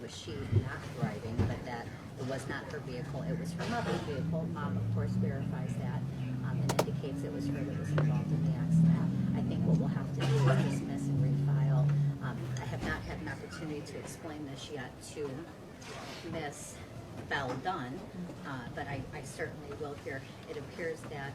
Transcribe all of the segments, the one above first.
was she not driving, but that it was not her vehicle, it was her mother's vehicle. Mom, of course, verifies that and indicates it was her that was involved in the accident. I think what we'll have to do is dismiss and refile. I have not had an opportunity to explain this yet to Miss Bell Dunn, but I certainly will here. It appears that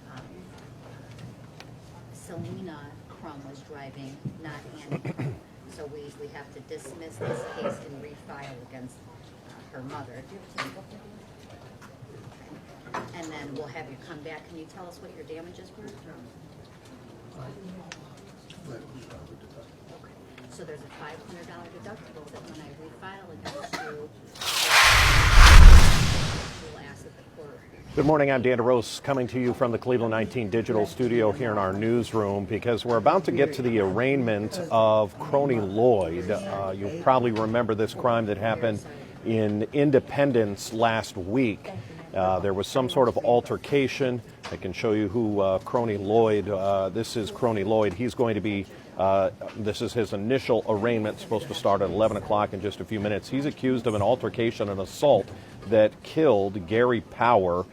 Selena Crum was driving, not Annie. So we have to dismiss this case and refile against her mother. Do you have to okay. And then we'll have you come back. Can you tell us what your damages were? Okay. So there's a $500 deductible that when I refile against you, we'll ask that the court. Good morning, I'm Dan DeRose coming to you from the Cleveland 19 Digital Studio here in our newsroom because we're about to get to the arraignment of Crony Lloyd. You probably remember this crime that happened in Independence last week. There was some sort of altercation. I can show you who Crony Lloyd, this is Crony Lloyd. He's going to be, this is his initial arraignment, supposed to start at 11 o'clock in just a few minutes. He's accused of an altercation and assault that killed Gary Power.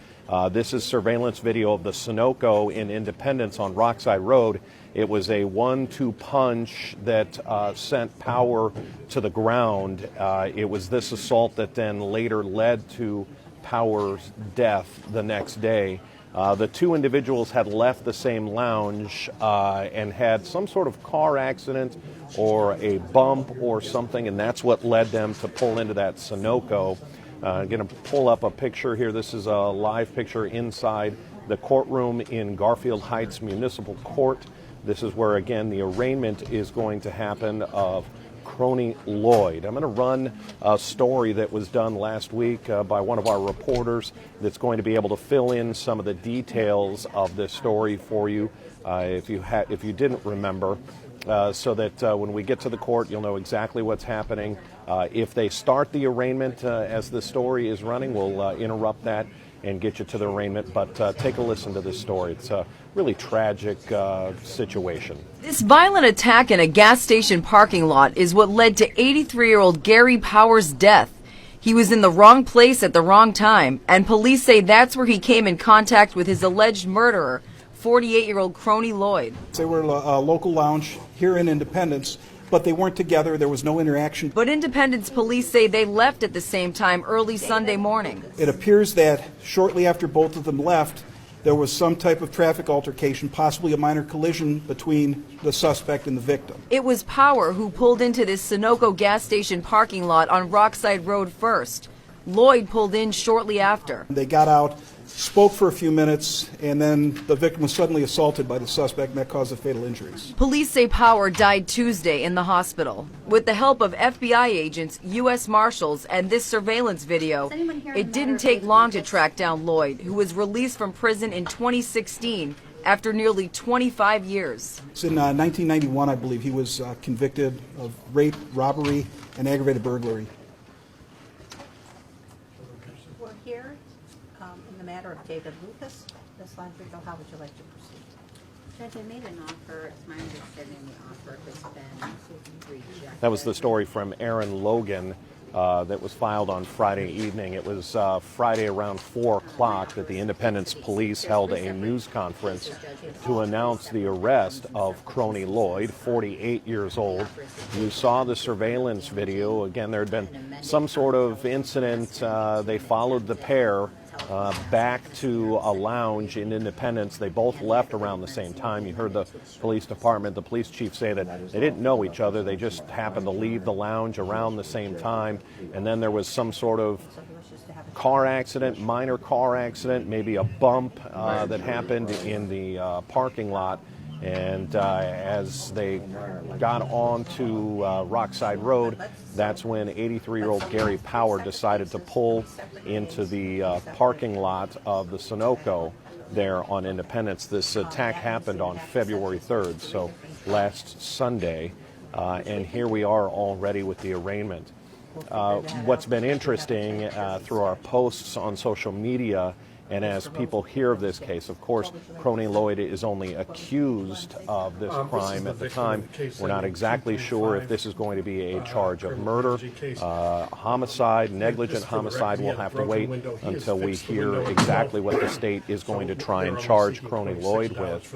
This is surveillance video of the Sunoco in Independence on Rockside Road. It was a 1-2 punch that sent Power to the ground. It was this assault that then later led to Power's death the next day. The two individuals had left the same lounge and had some sort of car accident or a bump or something, and that's what led them to pull into that Sunoco. I'm going to pull up a picture here. This is a live picture inside the courtroom in Garfield Heights Municipal Court. This is where, again, the arraignment is going to happen of Crony Lloyd. I'm going to run a story that was done last week by one of our reporters that's going to be able to fill in some of the details of this story for you if you didn't remember. So that when we get to the court, you'll know exactly what's happening. If they start the arraignment as the story is running, we'll interrupt that and get you to the arraignment. But take a listen to this story. It's a really tragic situation. This violent attack in a gas station parking lot is what led to 83-year-old Gary Power's death. He was in the wrong place at the wrong time, and police say that's where he came in contact with his alleged murderer, 48-year-old Crony Lloyd. They were a local lounge here in Independence, but they weren't together. There was no interaction. But Independence police say they left at the same time early Sunday morning. It appears that shortly after both of them left, there was some type of traffic altercation, possibly a minor collision between the suspect and the victim. It was Power who pulled into this Sunoco gas station parking lot on Rockside Road first. Lloyd pulled in shortly after. They got out, spoke for a few minutes, and then the victim was suddenly assaulted by the suspect, and that caused the fatal injuries. Police say Power died Tuesday in the hospital. With the help of FBI agents, U.S. Marshals, and this surveillance video, it didn't take long to track down Lloyd, who was released from prison in 2016 after nearly 25 years. In 1991, I believe, he was convicted of rape, robbery, and aggravated burglary. We're here in the matter of David Lucas. Ms. Landrigo, how would you like to proceed? Judge, I made an offer. It's my understanding the offer has been rejected. That was the story from Aaron Logan that was filed on Friday evening. It was Friday around 4 o'clock that the Independence Police held a news conference to announce the arrest of Crony Lloyd, 48 years old. You saw the surveillance video. Again, there had been some sort of incident. They followed the pair back to a lounge in Independence. They both left around the same time. You heard the police department, the police chief say that they didn't know each other. They just happened to leave the lounge around the same time. And then there was some sort of car accident, minor car accident, maybe a bump that happened in the parking lot. And as they got onto Rockside Road, that's when 83-year-old Gary Power decided to pull into the parking lot of the Sunoco there on Independence. This attack happened on February 3rd, so last Sunday, and here we are already with the arraignment. What's been interesting through our posts on social media And as people hear of this case, of course, Crony Lloyd is only accused of this crime at the time. We're not exactly sure if this is going to be a charge of murder, homicide, negligent homicide. We'll have to wait until we hear exactly what the state is going to try and charge Crony Lloyd with.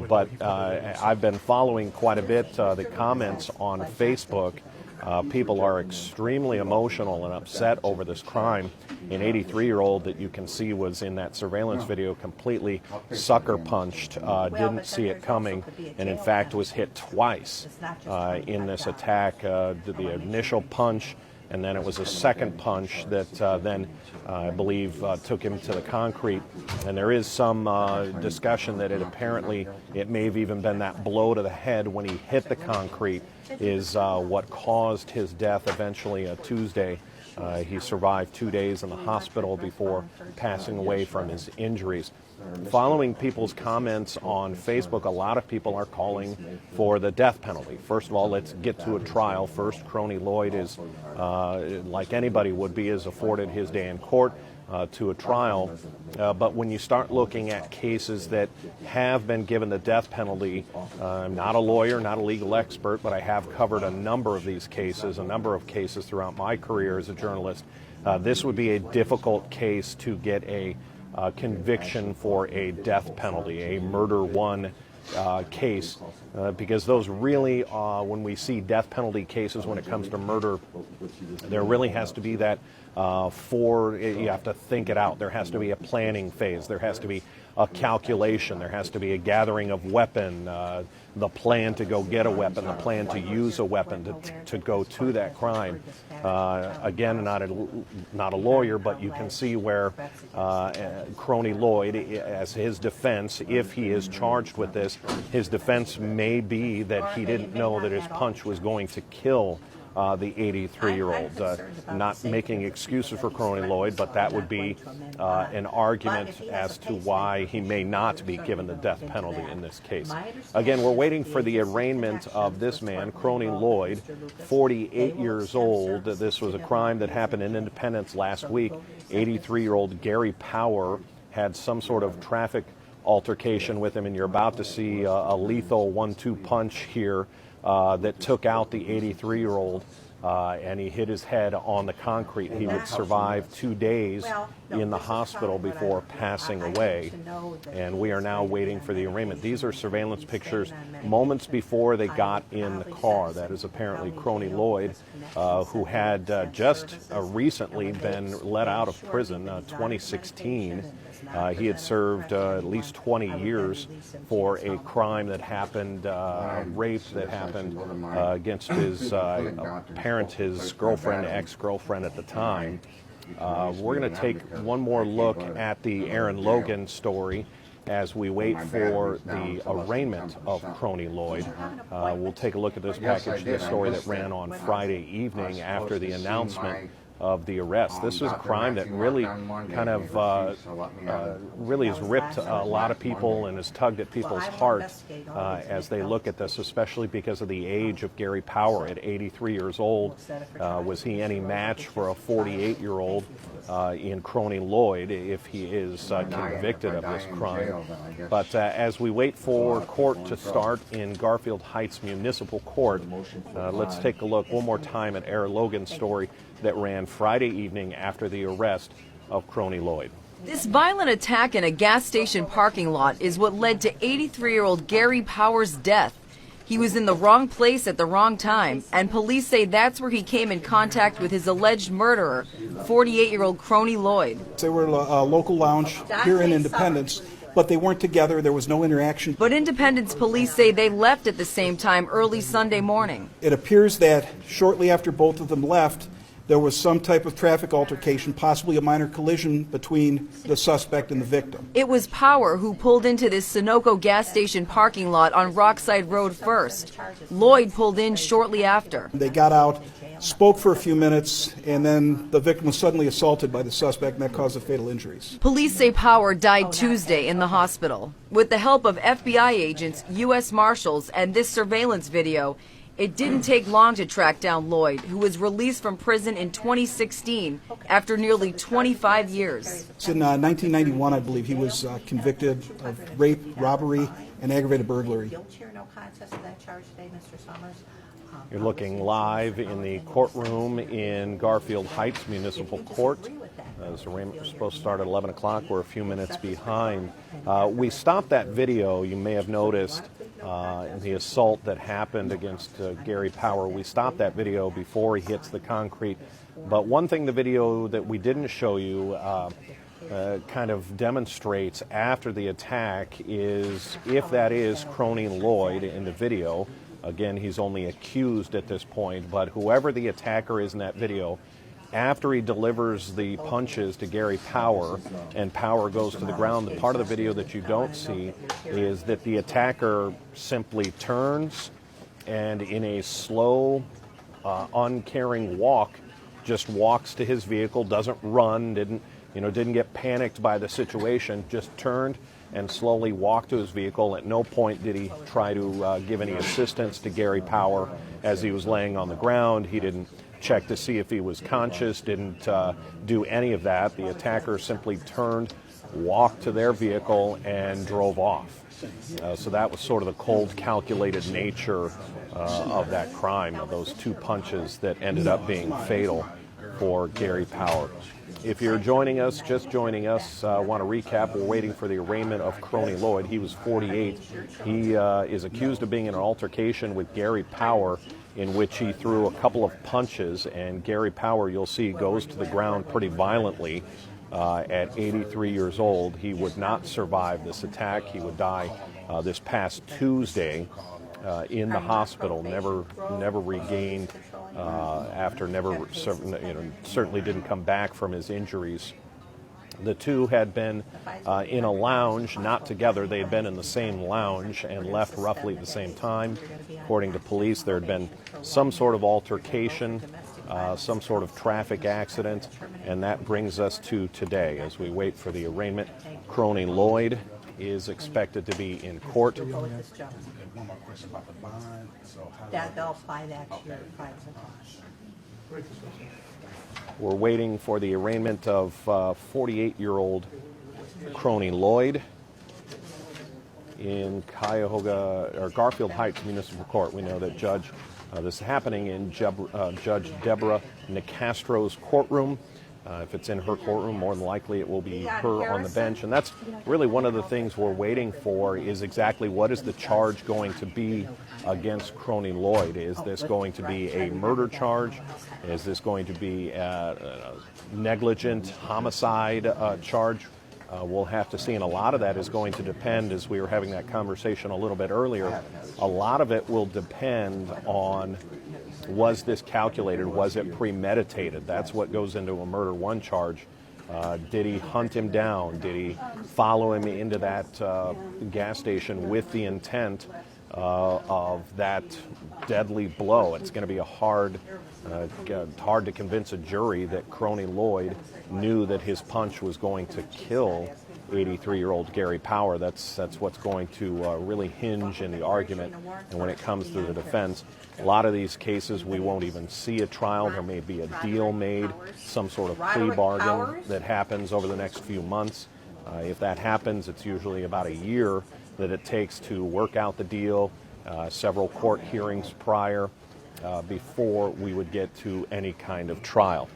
But I've been following quite a bit the comments on Facebook. People are extremely emotional and upset over this crime. An 83-year-old that you can see was in that surveillance video completely sucker punched, didn't see it coming, and in fact was hit twice in this attack. The initial punch, and then it was a second punch that then I believe took him to the concrete. And there is some discussion that it may have even been that blow to the head when he hit the concrete is what caused his death eventually Tuesday. He survived 2 days in the hospital before passing away from his injuries. Following people's comments on Facebook, a lot of people are calling for the death penalty. First of all, let's get to a trial first. Crony Lloyd is, like anybody would be, is afforded his day in court to a trial. But when you start looking at cases that have been given the death penalty, I'm not a lawyer, not a legal expert, but I have covered a number of these cases, a number of cases throughout my career as a journalist. This would be a difficult case to get a conviction for a death penalty, a murder one case, because those really, when we see death penalty cases when it comes to murder, there really has to be that you have to think it out. There has to be a planning phase. There has to be a calculation. There has to be a gathering of weapon, the plan to go get a weapon, the plan to use a weapon to go to that crime. Again, not a lawyer, but you can see where Crony Lloyd, as his defense, if he is charged with this, his defense may be that he didn't know that his punch was going to kill the 83-year-old. Not making excuses for Crony Lloyd, but that would be an argument as to why he may not be given the death penalty in this case. Again, we're waiting for the arraignment of this man, Crony Lloyd, 48 years old. This was a crime that happened in Independence last week. 83-year-old Gary Power had some sort of traffic altercation with him, and you're about to see a lethal 1-2 punch here that took out the 83-year-old, and he hit his head on the concrete. He would survive 2 days in the hospital before passing away, and we are now waiting for the arraignment. These are surveillance pictures moments before they got in the car. That is apparently Crony Lloyd, who had just recently been let out of prison, 2016. He had served at least 20 years for a crime that happened, rape that happened against his parent, his girlfriend, ex-girlfriend at the time. We're going to take one more look at the Aaron Logan story as we wait for the arraignment of Crony Lloyd. We'll take a look at this package, this story that ran on Friday evening after the announcement of the arrest. This was a crime that really kind of really has ripped a lot of people and has tugged at people's hearts as they look at this, especially because of the age of Gary Power at 83 years old. Was he any match for a 48-year-old in Crony Lloyd if he is convicted of this crime? But as we wait for court to start in Garfield Heights Municipal Court, let's take a look one more time at Aaron Logan's story that ran Friday evening after the arrest of Crony Lloyd. This violent attack in a gas station parking lot is what led to 83-year-old Gary Power's death. He was in the wrong place at the wrong time, and police say that's where he came in contact with his alleged murderer, 48-year-old Crony Lloyd. They were a local lounge here in Independence, but they weren't together. There was no interaction. But Independence police say they left at the same time early Sunday morning. It appears that shortly after both of them left, there was some type of traffic altercation, possibly a minor collision between the suspect and the victim. It was Power who pulled into this Sunoco gas station parking lot on Rockside Road first. Lloyd pulled in shortly after. They got out, spoke for a few minutes, and then the victim was suddenly assaulted by the suspect, and that caused the fatal injuries. Police say Power died Tuesday in the hospital. With the help of FBI agents, U.S. Marshals, and this surveillance video, It didn't take long to track down Lloyd, who was released from prison in 2016 after nearly 25 years. In 1991, I believe, he was convicted of rape, robbery, and aggravated burglary. Wheelchair, no contest to that charge today, Mr. Summers. You're looking live in the courtroom in Garfield Heights Municipal Court. The arraignment was supposed to start at 11 o'clock. We're a few minutes behind. We stopped that video, you may have noticed, in the assault that happened against Gary Power. We stopped that video before he hits the concrete. But one thing the video that we didn't show you kind of demonstrates after the attack is, if that is Cronin Lloyd in the video, again, he's only accused at this point, but whoever the attacker is in that video, after he delivers the punches to Gary Power and Power goes to the ground, the part of the video that you don't see is that the attacker simply turns and in a slow, uncaring walk, just walks to his vehicle, doesn't run, didn't get panicked by the situation, just turned and slowly walked to his vehicle. At no point did he try to give any assistance to Gary Power as he was laying on the ground. He didn't check to see if he was conscious, didn't do any of that. The attacker simply turned, walked to their vehicle, and drove off. So that was sort of the cold, calculated nature of that crime, of those two punches that ended up being fatal for Gary Power. If you're joining us, just joining us, I want to recap. We're waiting for the arraignment of Cronin Lloyd. He was 48. He is accused of being in an altercation with Gary Power in which he threw a couple of punches, and Gary Power, you'll see, goes to the ground pretty violently at 83 years old. He would not survive this attack. He would die this past Tuesday in the hospital, never regained certainly didn't come back from his injuries. The two had been in a lounge, not together. They had been in the same lounge and left roughly at the same time. According to police, there had been some sort of altercation, some sort of traffic accident, and that brings us to today as we wait for the arraignment. Cronin Lloyd is expected to be in court. One more question about the bond. They'll apply that to your private. We're waiting for the arraignment of 48-year-old Cronin Lloyd in Garfield Heights Municipal Court. We know that this is happening in Judge Deborah Nicastro's courtroom. If it's in her courtroom, more than likely it will be her on the bench. And that's really one of the things we're waiting for, is exactly what is the charge going to be against Cronin Lloyd. Is this going to be a murder charge? Is this going to be a negligent homicide charge? We'll have to see, and a lot of that is going to depend, as we were having that conversation a little bit earlier, a lot of it will depend on, was this calculated? Was it premeditated? That's what goes into a murder one charge. Did he hunt him down? Did he follow him into that gas station with the intent of that deadly blow? It's going to be hard to convince a jury that Cronin Lloyd knew that his punch was going to kill 83-year-old Gary Power. That's what's going to really hinge in the argument. And when it comes to the defense, a lot of these cases we won't even see a trial. There may be a deal made, some sort of plea bargain that happens over the next few months. If that happens, it's usually about a year that it takes to work out the deal, several court hearings prior before we would get to any kind of trial.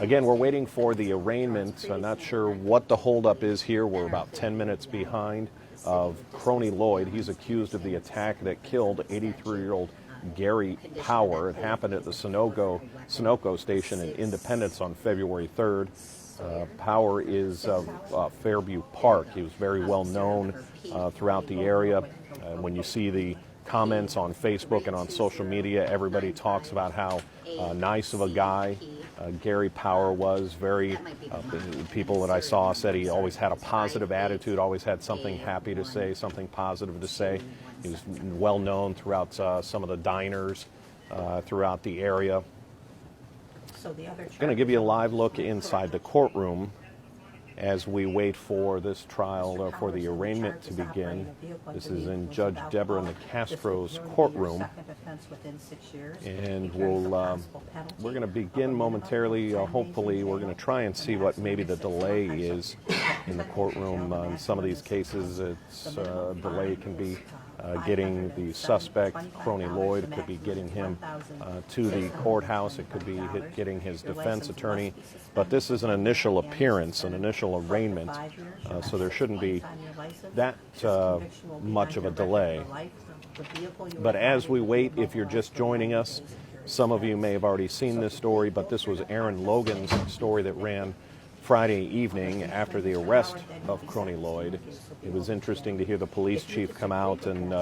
Again, we're waiting for the arraignment. I'm not sure what the holdup is here. We're about 10 minutes behind of Cronin Lloyd. He's accused of the attack that killed 83-year-old Gary Power. It happened at the Sunoco station in Independence on February 3rd. Power is of Fairview Park. He was very well known throughout the area. When you see the comments on Facebook and on social media, everybody talks about how nice of a guy Gary Power was. Very people that I saw said he always had a positive attitude, always had something happy to say, something positive to say. He was well known throughout some of the diners throughout the area. So the other I'm going to give you a live look inside the courtroom. as we wait for this trial for the arraignment to begin. This is in Judge Deborah Nicastro's courtroom, and we're going to begin momentarily. Hopefully, we're going to try and see what maybe the delay is in the courtroom. In some of these cases, it's delay can be getting the suspect, Crony Lloyd, it could be getting him to the courthouse, it could be getting his defense attorney. But this is an initial appearance, an initial arraignment, so there shouldn't be that much of a delay. But as we wait, if you're just joining us, some of you may have already seen this story, but this was Aaron Logan's story that ran Friday evening after the arrest of Crony Lloyd. It was interesting to hear the police chief come out and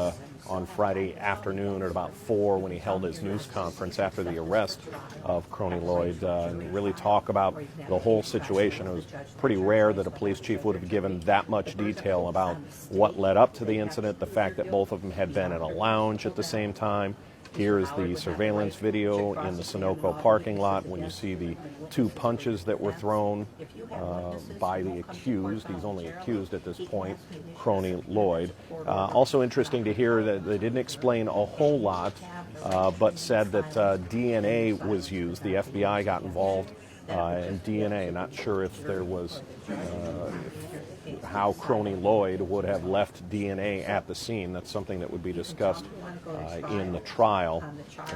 on Friday afternoon at about 4 when he held his news conference after the arrest of Crony Lloyd and really talk about the whole situation. It was pretty rare that a police chief would have given that much detail about what led up to the incident, the fact that both of them had been in a lounge at the same time. Here is the surveillance video in the Sunoco parking lot when you see the 2 punches that were thrown by the accused. He's only accused at this point, Crony Lloyd. Also interesting to hear that they didn't explain a whole lot, but said that DNA was used. The FBI got involved in DNA. Not sure if there was how Crony Lloyd would have left DNA at the scene. That's something that would be discussed in the trial.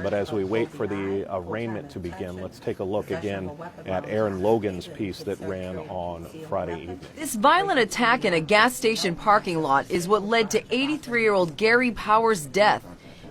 But as we wait for the arraignment to begin, let's take a look again at Aaron Logan's piece that ran on Friday evening. This violent attack in a gas station parking lot is what led to 83-year-old Gary Powers' death.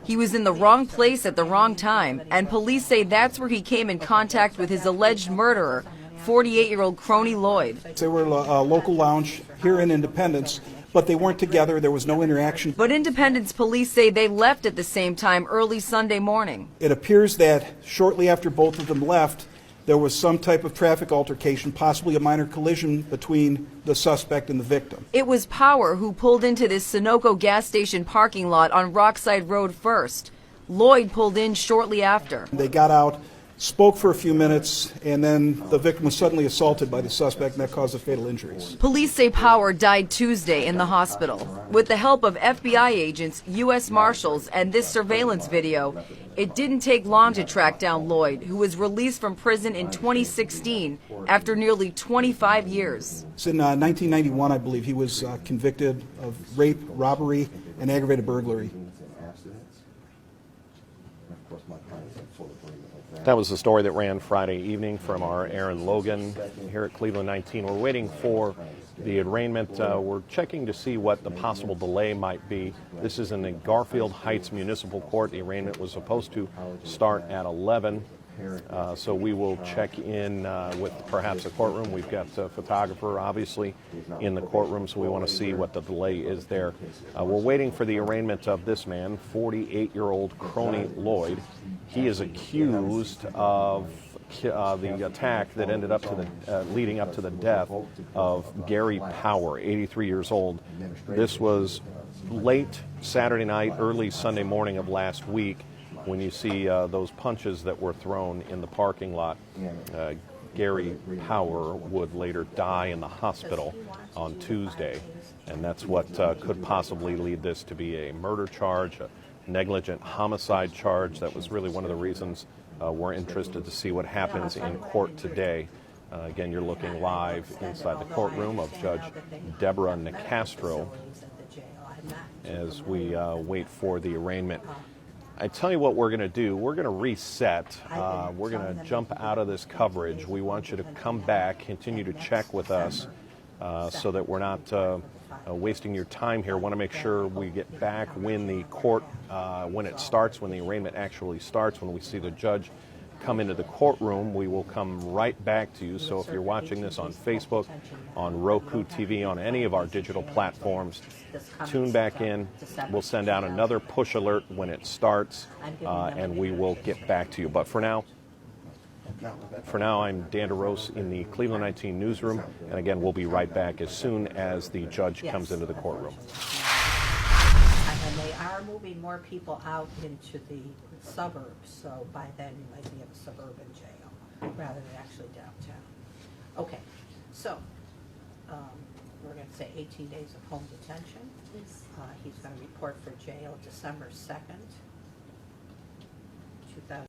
He was in the wrong place at the wrong time, and police say that's where he came in contact with his alleged murderer, 48-year-old Crony Lloyd. They were a local lounge here in Independence, but they weren't together. There was no interaction. But Independence police say they left at the same time early Sunday morning. It appears that shortly after both of them left, there was some type of traffic altercation, possibly a minor collision between the suspect and the victim. It was Power who pulled into this Sunoco gas station parking lot on Rockside Road first. Lloyd pulled in shortly after. They got out, spoke for a few minutes, and then the victim was suddenly assaulted by the suspect, and that caused the fatal injuries. Police say Power died Tuesday in the hospital. With the help of FBI agents, U.S. Marshals, and this surveillance video, it didn't take long to track down Lloyd, who was released from prison in 2016 after nearly 25 years. In 1991, I believe, he was convicted of rape, robbery, and aggravated burglary. That was the story that ran Friday evening from our Aaron Logan here at Cleveland 19. We're waiting for the arraignment. We're checking to see what the possible delay might be. This is in the Garfield Heights Municipal Court. The arraignment was supposed to start at 11. So we will check in with perhaps a courtroom. We've got a photographer, obviously, in the courtroom, so we want to see what the delay is there. We're waiting for the arraignment of this man, 48-year-old Crony Lloyd. He is accused of the attack that ended up to the leading up to the death of Gary Power, 83 years old. This was late Saturday night, early Sunday morning of last week, when you see those punches that were thrown in the parking lot. Gary Power would later die in the hospital on Tuesday, and that's what could possibly lead this to be a murder charge, a negligent homicide charge. That was really one of the reasons we're interested to see what happens in court today. Again, you're looking live inside the courtroom of Judge Deborah Nicastro as we wait for the arraignment. I tell you what we're going to do. We're going to reset. We're going to jump out of this coverage. We want you to come back, continue to check with us so that we're not wasting your time here. Want to make sure we get back when the court, when it starts, when the arraignment actually starts, when we see the judge come into the courtroom. We will come right back to you. So if you're watching this on Facebook, on Roku TV, on any of our digital platforms, tune back in. We'll send out another push alert when it starts, and we will get back to you. But for now, I'm Dan DeRose in the Cleveland 19 newsroom, and again, we'll be right back as soon as the judge comes into the courtroom. And they are moving more people out into the suburbs, so by then you might be in a suburban jail rather than actually downtown. Okay, so we're gonna say 18 days of home detention. He's gonna report for jail December 2nd.